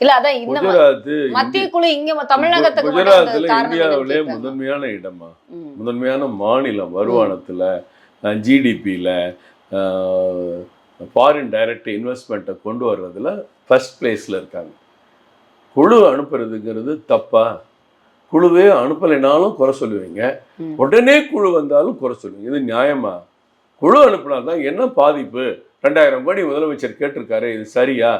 இல்ல அதான் இந்த குஜராத் மத்திய குழு இங்க தமிழகத்துக்கு மட்டும் குஜராத்ல வந்தது காரணம் இந்தியாவிலே என்னன்னு கேக்குறாங்க. முதன்மையான இடமா, ம். முதன்மையான மாநிலம், வருமானத்துல, ஜிடிபியில, ஃபாரின் டைரக்ட் இன்வெஸ்ட்மெண்ட்டை கொண்டு வர்றதுல ஃபர்ஸ்ட் பிளேஸ்ல இருக்காங்க. குழு அனுப்புறதுங்கிறது தப்பா? குழுவே அனுப்பலைனாலும் குறை சொல்லுவீங்க, ம். உடனே குழு வந்தாலும் குறை சொல்லுவீங்க. இது நியாயமா? குழு அனுப்புனாதான் என்ன பாதிப்பு? 2000 கோடி முதலமைச்சர் கேட்டிருக்காரு, இது சரியா?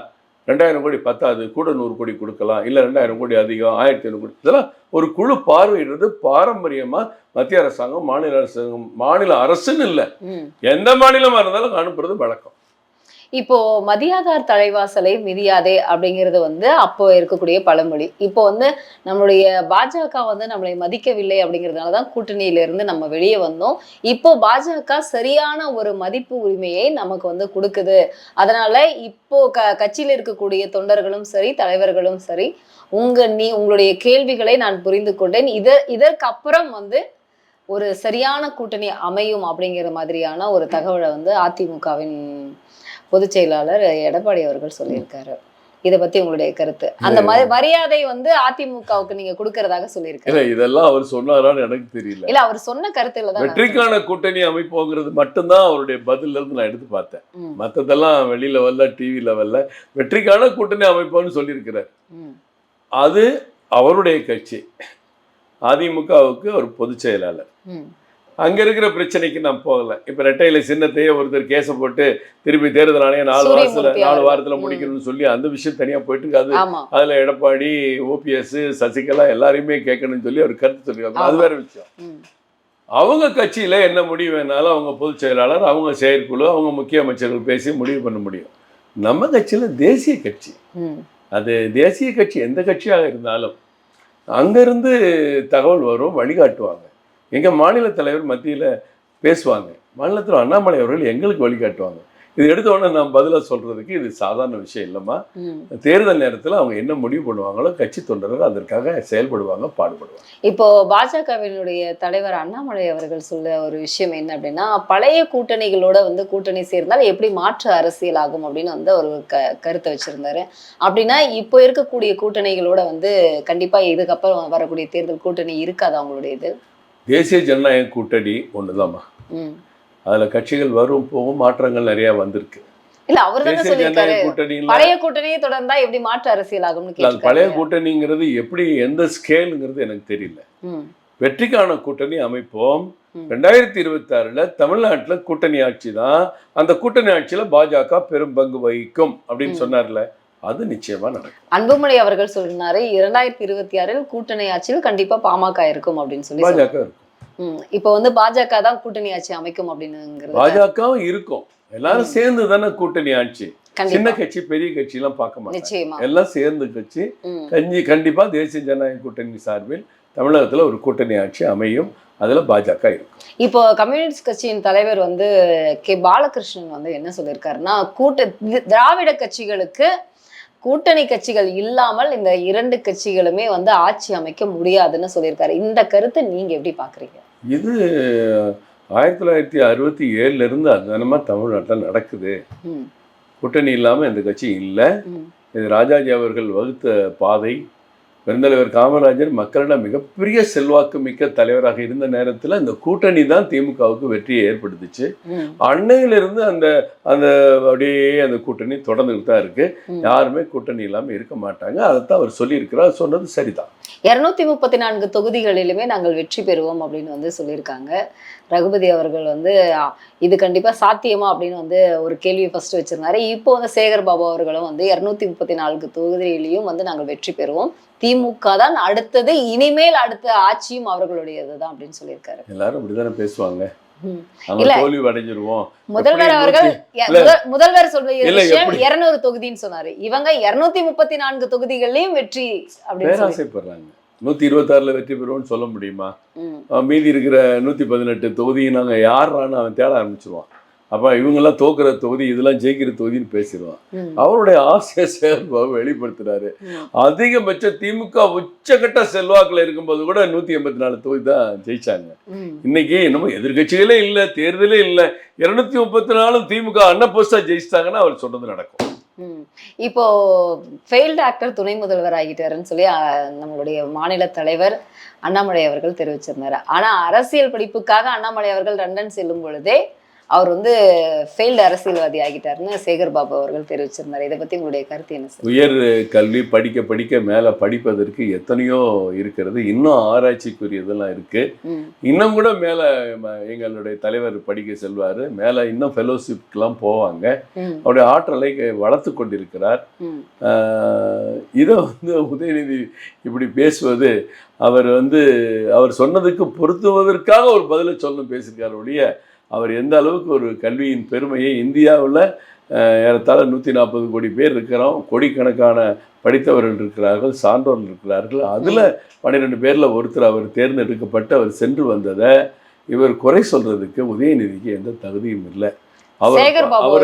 2000 கோடி பத்தாது, கூட 100 கோடி கொடுக்கலாம், இல்லை 2000 கோடி அதிகம், 1500 கோடி. இதெல்லாம் ஒரு குழு பார்வையிடுறது பாரம்பரியமா மத்திய அரசாங்கம், மாநில அரசாங்கம், மாநில அரசுன்னு இல்லை, ம். எந்த மாநிலமா இருந்தாலும் அனுப்புறது வழக்கம். இப்போ மதியாதார் தலைவாசலை மிதியாதே அப்படிங்கிறது வந்து அப்போ இருக்கக்கூடிய பழமொழி. இப்போ வந்து நம்மளுடைய பாஜக வந்து நம்மளை மதிக்கவில்லை அப்படிங்கிறதுனாலதான் கூட்டணியிலிருந்து நம்ம வெளியே வந்தோம். இப்போ பாஜக சரியான ஒரு மதிப்பு உரிமையை நமக்கு வந்து கொடுக்குது. அதனால இப்போ கட்சியில் இருக்கக்கூடிய தொண்டர்களும் சரி, தலைவர்களும் சரி, உங்களுடைய கேள்விகளை நான் புரிந்து கொண்டேன். இதற்கு அப்புறம் வந்து ஒரு சரியான கூட்டணி அமையும் அப்படிங்கிற மாதிரியான ஒரு தகவலை வந்து அதிமுகவின் பொதுச் செயலாளர் எடப்பாடி அவர்கள் சொல்லியிருக்காரு. இதை பத்தி உங்களுடைய கருத்து? அந்த மரியாதை வந்து அதிமுகவுக்கு நீங்க கொடுக்கறதாக சொல்லியிருக்காரு. இதெல்லாம் அவர் சொன்னாரான்னு எனக்கு தெரியல. இல்ல அவர் சொன்ன கருத்துல தான் வெற்றிக்கான கூட்டணி அமைப்போங்கிறது மட்டும்தான் அவருடைய பதில இருந்து நான் எடுத்து பார்த்தேன். மற்றதெல்லாம் வெளியில வரல, டிவியில வரல. வெற்றிக்கான கூட்டணி அமைப்போம்னு சொல்லியிருக்கிறார். அது அவருடைய கட்சி. அதிமுகவுக்கு ஒரு பொதுச் செயலாளர். அங்க இருக்கிற பிரச்சனைக்கு நான் போகல. இப்ப ரெட்டையில சின்னத்தையே ஒருத்தர் கேச போட்டு திருப்பி தேர்தல் ஆணையம் 4 வாரத்துல முடிக்கணும்னு சொல்லி அந்த விஷயம் தனியா போயிட்டு இருக்கு. அதுல எடப்பாடி, ஓபிஎஸ், சசிகலா எல்லாரையுமே கேட்கணும்னு சொல்லி அவர் கருத்து சொல்லியிருக்காங்க. அது வேற விஷயம். அவங்க கட்சியில என்ன முடிவு வேணாலும் அவங்க பொதுச் செயலாளர், அவங்க செயற்குழு, அவங்க முக்கிய அமைச்சர்கள் பேசி முடிவு பண்ண முடியும். நம்ம கட்சியில தேசிய கட்சி, அது தேசிய கட்சி எந்த கட்சியாக இருந்தாலும் அங்கிருந்து தகவல் வரும், வழிகாட்டுவாங்க. எங்க மாநில தலைவர் மத்தியில பேசுவாங்க, மாநிலத்தில் அண்ணாமலை அவர்கள் எங்களுக்கு வழிகாட்டுவாங்க. இது எடுத்த உடனே நான் பதிலாக சொல்றதுக்கு இது சாதாரண விஷயம் இல்லைம்மா. தேர்தல் நேரத்தில் அவங்க என்ன முடிவு பண்ணுவாங்களோ கட்சி தொண்டர்கள் அதற்காக செயல்படுவாங்க, பாடுபடுவாங்க. இப்போ பாஜகவினுடைய தலைவர் அண்ணாமலை அவர்கள் சொல்ல ஒரு விஷயம் என்ன அப்படின்னா, பழைய கூட்டணிகளோட வந்து கூட்டணி சேர்ந்தால் எப்படி மாற்று அரசியல் ஆகும் அப்படின்னு வந்து ஒரு கருத்தை வச்சிருந்தாரு. அப்படின்னா இப்போ இருக்கக்கூடிய கூட்டணிகளோட வந்து கண்டிப்பா இதுக்கப்புறம் வரக்கூடிய தேர்தல் கூட்டணி இருக்காது அவங்களுடைய இது. தேசிய ஜனநாயக கூட்டணி ஒண்ணுதாம்மா. அதுல கட்சிகள் வரும் போகும் மாற்றங்கள் நிறைய வந்திருக்கு. இல்ல அவர் தான சொல்லிருக்காரு பழைய கூட்டணியை தொடர்ந்தா எப்படி மாற்று அரசியல் ஆகும்னு கேட்டாரு. பழைய கூட்டணிங்கிறது எப்படி, எந்த ஸ்கேலுங்கிறது எனக்கு தெரியல. வெற்றிக்கான கூட்டணி அமைப்போம். 2026 தமிழ்நாட்டுல கூட்டணி ஆட்சி தான். அந்த கூட்டணி ஆட்சியில பாஜக பெரும் பங்கு வகிக்கும் அப்படின்னு சொன்னார்ல, அது நிச்சயமா நடக்கும். அன்புமணி அவர்கள் சொன்னாரு 2026 கூட்டணி ஆட்சியில் கண்டிப்பா பாமக இருக்கும் அப்படின்னு சொல்லி. பாஜக இருக்கும். இப்ப வந்து பாஜக தான் கூட்டணி ஆட்சி அமைக்கும் அப்படிங்கிறது. பாஜகவும் இருக்கும், எல்லாரும் சேர்ந்து தானே கூட்டணி ஆட்சி. சின்ன கட்சி பெரிய கட்சி எல்லாம் பார்க்க மாட்டாங்க, எல்லாம் சேர்ந்து கட்சி. கண்டிப்பா தேசிய ஜனநாயக கூட்டணி சார்பில் தமிழகத்துல ஒரு கூட்டணி ஆட்சி அமையும், அதுல பாஜக இருக்கும். இப்போ கம்யூனிஸ்ட் கட்சியின் தலைவர் வந்து கே பாலகிருஷ்ணன் வந்து என்ன சொல்லியிருக்காருன்னா, திராவிட கட்சிகளுக்கு கூட்டணி கட்சிகள் இல்லாமல் இந்த 2 கட்சிகளுமே வந்து ஆட்சி அமைக்க முடியாதுன்னு சொல்லியிருக்காரு. இந்த கருத்தை நீங்க எப்படி பாக்குறீங்க? இது 1967 இருந்து அதுதானமா தமிழ்நாட்டில் நடக்குது. கூட்டணி இல்லாம இந்த கட்சி இல்லை. இது ராஜாஜி அவர்கள் வகுத்த பாதை. பெருந்தலைவர் காமராஜர் மக்களிடம் மிகப்பெரிய செல்வாக்கு மிக்க தலைவராக இருந்த நேரத்தில் இந்த கூட்டணி தான் திமுகவுக்கு வெற்றியை ஏற்படுத்துச்சு. அன்னையிலிருந்து அந்த அந்த அப்படியே அந்த கூட்டணி தொடர்ந்துட்டு தான் இருக்கு. யாருமே கூட்டணி இல்லாம இருக்க மாட்டாங்க. அதைத்தான் அவர் சொல்லியிருக்கிறார், சொன்னது சரிதான். 234 தொகுதிகளிலுமே நாங்கள் வெற்றி பெறுவோம் அப்படின்னு வந்து சொல்லியிருக்காங்க. ரகுபதி அவர்கள் வந்து இது கண்டிப்பா சாத்தியமா அப்படின்னு வந்து ஒரு கேள்வியை ஃபர்ஸ்ட் வச்சிருந்தாரு. இப்போ வந்து சேகர் பாபு அவர்களும் வந்து 234 தொகுதியிலையும் வந்து நாங்கள் வெற்றி பெறுவோம், திமுக தான் அடுத்தது, இனிமேல் அடுத்த ஆட்சியும் அவர்களுடையதுதான் அப்படின்னு சொல்லியிருக்காரு. எல்லாரும் அப்படிதானே பேசுவாங்க. முதல்வர் அவர்கள் முதல்வர் சொல்ற 200 தொகுதின்னு சொன்னாரு. இவங்க 234 தொகுதிகளையும் வெற்றி அப்படின்னு ஆசைப்படுறாங்க. 126 வெற்றி பெறுவோம்னு சொல்ல முடியுமா? மீதி இருக்கிற 118 தொகுதியை நாங்க யாரான்னு அவன் தேட ஆரம்பிச்சிருவான். அப்ப இவங்கெல்லாம் தோக்குற தொகுதி, இதெல்லாம் ஜெயிக்கிற தொகுதின்னு பேசிடுவான். அவருடைய ஆசையை செயல்பாடு வெளிப்படுத்துறாரு. அதிகபட்ச திமுக உச்சகட்ட செல்வாக்குல இருக்கும்போது கூட 184 தொகுதி தான் ஜெயிச்சாங்க. இன்னைக்கு என்னமோ எதிர்கட்சிகளே இல்லை, தேர்தலே இல்லை, 234 திமுக அன்னபோஸ்டா ஜெயிச்சிட்டாங்கன்னா அவர் சொன்னது நடக்கும். இப்போ ஃபெயில்டு ஆக்டர் துணை முதல்வர் ஆகிட்டாருன்னு சொல்லி நம்மளுடைய மாநில தலைவர் அண்ணாமலை அவர்கள் தெரிவிச்சிருந்தாரு. ஆனா அரசியல் படிப்புக்காக அண்ணாமலை அவர்கள் லண்டன் செல்லும் பொழுதே அவர் வந்து ஃபெயில்டு அரசியல்வாதி ஆகிட்டாருன்னு சேகர் பாபு அவர்கள் தெரிவிச்சிருந்தாரு. இதை பத்தி உங்களுடைய கருத்து என்ன சார்? உயர் கல்வி படிக்க படிக்க மேலே படிப்பதற்கு எத்தனையோ இருக்கிறது, இன்னும் ஆராய்ச்சிக்குரியதெல்லாம் இருக்கு. இன்னும் கூட மேலே எங்களுடைய தலைவர் படிக்க செல்வார், மேலே இன்னும் ஃபெலோஷிப்க்கெல்லாம் போவாங்க. அவருடைய ஆற்றலை வளர்த்து கொண்டிருக்கிறார். இதை வந்து உதயநிதி இப்படி பேசுவது அவர் சொன்னதுக்கு பொருத்துவதற்காக ஒரு பதிலை சொல்லணும் பேசியிருக்கார் ஒழிய அவர் எந்த அளவுக்கு ஒரு கல்வியின் பெருமையை இந்தியாவில் ஏறத்தாழ 140 கோடி பேர் இருக்கிறோம், கோடிக்கணக்கான படித்தவர்கள் இருக்கிறார்கள், சான்றோர்கள் இருக்கிறார்கள். அதில் 12 பேரில் ஒருத்தர் அவர் தேர்ந்தெடுக்கப்பட்டு அவர் சென்று வந்ததை இவர் குறை சொல்றதுக்கு உதயநிதிக்கு எந்த தகுதியும் இல்லை. அவர் பாவம்,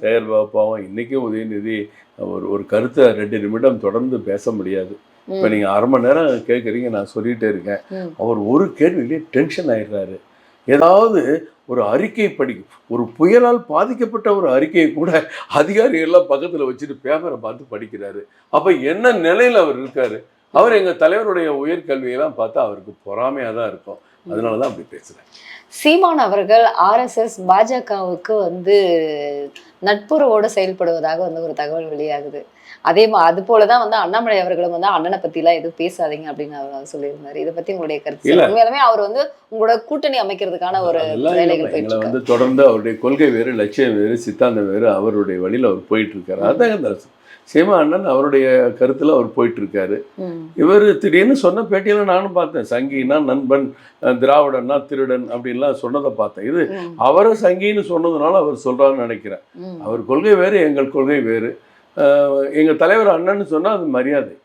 சேகர் பாபு பாவம். இன்னைக்கும் உதயநிதி ஒரு கருத்தை 2 நிமிடம் தொடர்ந்து பேச முடியாது. இப்போ நீங்கள் அரை மணி நேரம் கேட்குறீங்க, நான் சொல்லிகிட்டே இருக்கேன். அவர் ஒரு கேள்வியிலே டென்ஷன் ஆயிடுறாரு. ஏதாவது ஒரு அறிக்கை ஒரு புயலால் பாதிக்கப்பட்ட ஒரு அறிக்கையை கூட அதிகாரிகள்லாம் பக்கத்தில் வச்சுட்டு பேப்பரை பார்த்து படிக்கிறாரு. அப்போ என்ன நிலையில் அவர் இருக்காரு? அவர் எங்கள் தலைவருடைய உயர்கல்வியெல்லாம் பார்த்தா அவருக்கு பொறாமையாக தான் இருக்கும். அதனால தான் அப்படி பேசுகிறேன். சீமான் அவர்கள் RSS பாஜகவுக்கு நட்புறவோடு செயல்படுவதாக ஒரு தகவல் வெளியாகுது. அது போலதான் அண்ணாமலை அவர்களும் அண்ணனை பத்தி எல்லாம் எதுவும் பேசாதீங்க அப்படின்னு அவர் சொல்லியிருந்தாரு. இதை பத்தி உங்களுடைய கருத்து? உண்மையாலுமே அவர் உங்களோட கூட்டணி அமைக்கிறதுக்கான ஒரு வேலைகள் தொடர்ந்து அவருடைய கொள்கை வேறு, லட்சியம் வேறு, சித்தாந்தம் வேறு, அவருடைய வழியில் அவர் போயிட்டு இருக்காரு. அதான் சீமா அண்ணன் அவருடைய கருத்துல அவர் போயிட்டு இருக்காரு. இவர் திடீர்னு சொன்ன பேட்டியில நானும் பார்த்தேன், சங்கினா நண்பன், திராவிடன்னா திருடன் அப்படின்லாம் சொன்னதை பார்த்தேன். இது அவரை சங்கின்னு சொன்னதுனால அவர் சொல்றாருன்னு நினைக்கிறேன். அவர் கொள்கை வேறு, எங்கள் கொள்கை வேறு. எங்கள் தலைவர் அண்ணன்னு சொன்னால் அது மரியாதை.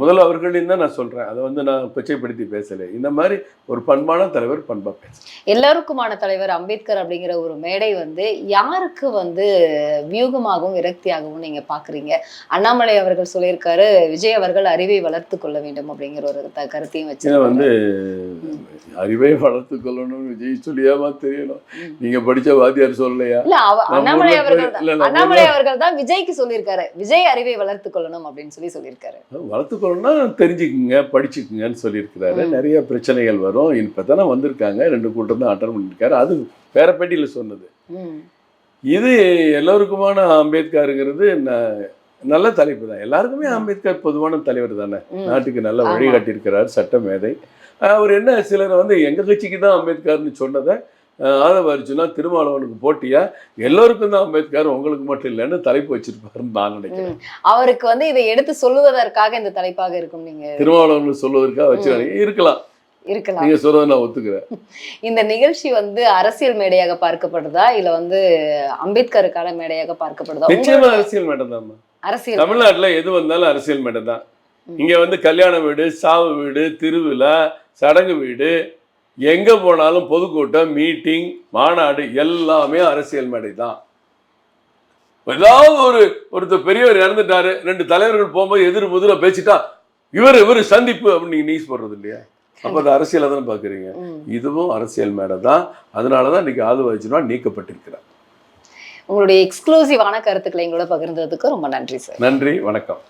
முதல்ல அவர்களின் தான் நான் சொல்கிறேன், அதை நான் கொச்சைப்படுத்தி பேசலை. இந்த மாதிரி ஒரு பண்பான தலைவர் பண்பாக பேச, எல்லாருக்குமான தலைவர் அம்பேத்கர் அப்படிங்கிற ஒரு மேடை யாருக்கு வியூகமாகவும் விரக்தியாகவும் நீங்கள் பார்க்குறீங்க? அண்ணாமலை அவர்கள் சொல்லியிருக்காரு, விஜய் அவர்கள் அறிவை வளர்த்து கொள்ள வேண்டும் அப்படிங்கிற ஒரு கருத்தையும் வச்சு அறிவை வளர்த்து கொள்ளணும்னு விஜய் சொல்லியாமா தெரியணும்? நீங்க படிச்ச வாத்தியார் சொல்லலையா? இல்ல, அண்ணாமலை அவர்கள் தான் விஜய்க்கு சொல்லியிருக்காரு, விஜய் அறிவை வளர்த்து கொள்ளணும் அப்படின்னு சொல்லியிருக்காரு. வளர்த்துக்கணும்னா தெரிஞ்சுக்குங்க, படிச்சுக்குங்கன்னு சொல்லியிருக்கிறாரு. நிறைய பிரச்சனைகள் வரும். இப்போதானே வந்திருக்காங்க, 2 கூட்டம் தான் அட்டன் பண்ணியிருக்காரு. அது வேற பேட்டியில் சொன்னது. இது எல்லோருக்குமான அம்பேத்கருங்கிறது நல்ல தலைப்பு தான். எல்லாருக்குமே அம்பேத்கர் பொதுவான தலைவர் தானே, நாட்டுக்கு நல்ல வழிகாட்டியிருக்கிறார், சட்ட மேதை. அவர் என்ன சிலர் எங்க கட்சிக்கு தான் அம்பேத்கர்னு சொன்னதை ஆதவ அர்ஜுனா திருமாவளவனுக்கு போட்டியா எல்லோருக்கும் தான் அம்பேத்கர், உங்களுக்கு மட்டும் இல்லைன்னு தலைப்பு வச்சிருப்பாருன்னு நான் நினைக்கிறேன். அவருக்கு இதை எடுத்து சொல்லுவதற்காக இந்த தலைப்பாக இருக்கும். நீங்க திருமாவளவன் சொல்லுவதற்காக வச்சு இருக்கலாம். நீங்க சொல்றதை நான் ஒத்துக்கிறேன். இந்த நிகழ்ச்சி அரசியல் மேடையாக பார்க்கப்படுதா இல்ல அம்பேத்கருக்கான மேடையாக பார்க்கப்படுதா? நிச்சயமா அரசியல் மேடை தான். அரசியல் தமிழ்நாட்டுல எது வந்தாலும் அரசியல் மேடை தான். இங்க கல்யாண வீடு, சாவு வீடு, திருவிழா, சடங்கு வீடு, எங்க போனாலும் பொதுக்கூட்டம், மீட்டிங், மாநாடு எல்லாமே அரசியல் மேடை தான். ஏதாவது ஒருத்தர் பெரியவர் இறந்துட்டாரு, 2 தலைவர்கள் போகும்போது எதிர் முதிர பேசிட்டா இவர் சந்திப்பு அப்படின்னு நீங்க நியூஸ் போடுறது இல்லையா? அப்ப அது அரசியலை தானே பாக்குறீங்க. இதுவும் அரசியல் மேடை தான். அதனாலதான் இன்னைக்கு ஆதவ அர்ஜுனா நீக்கப்பட்டிருக்கிறார். உங்களுடைய எக்ஸ்க்ளூசிவான கருத்துக்களை எங்களோட பகிர்ந்ததுக்கு ரொம்ப நன்றி சார். நன்றி, வணக்கம்.